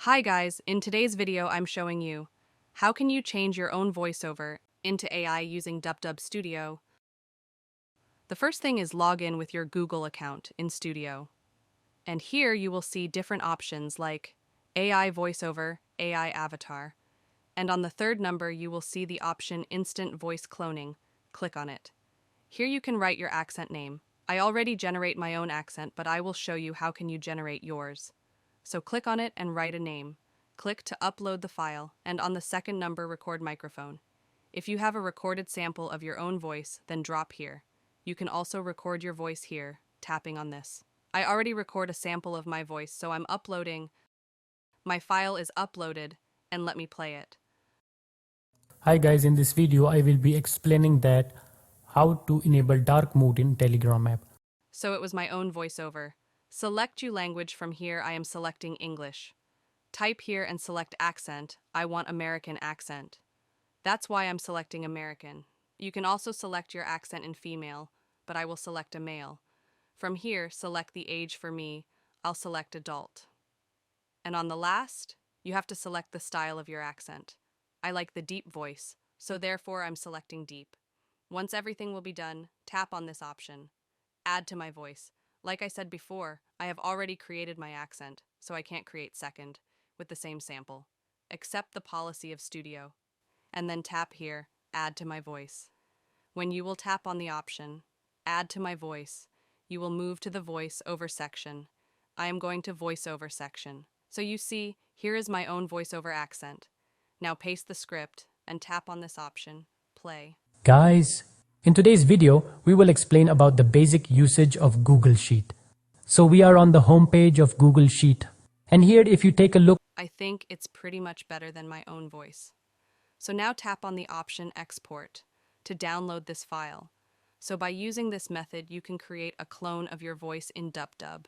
Hi guys, in today's video I'm showing you how can you change your own voiceover into AI using DupDub Studio. The first thing is log in with your Google account in Studio. And here you will see different options like AI voiceover, AI avatar. And on the third number you will see the option instant voice cloning. Click on it. Here you can write your accent name. I already generate my own accent, but I will show you how can you generate yours. So click on it and write a name. Click to upload the file, and on the second number record microphone. If you have a recorded sample of your own voice, then drop here. You can also record your voice here, tapping on this. I already record a sample of my voice, so I'm uploading. My file is uploaded, and let me play it. Hi guys, in this video I will be explaining that how to enable dark mode in Telegram app. So it was my own voiceover. Select your language from here. I am selecting English. Type here and select accent. I want American accent. That's why I'm selecting American. You can also select your accent in female, but I will select a male. From here, select the age for me. I'll select adult. And on the last, you have to select the style of your accent. I like the deep voice, so therefore I'm selecting deep. Once everything will be done, tap on this option. Add to my voice. Like I said before, I have already created my accent, so I can't create second with the same sample. Accept the policy of Studio, and then tap here, Add to my voice. When you will tap on the option, Add to my voice, you will move to the voiceover section. I am going to voiceover section. So you see, here is my own voiceover accent. Now paste the script and tap on this option, play. Guys, in today's video we will explain about the basic usage of Google Sheet. So we are on the home page of Google Sheet, and here if you take a look, I think it's pretty much better than my own voice. So now tap on the option Export to download this file. So by using this method, you can create a clone of your voice in DupDub.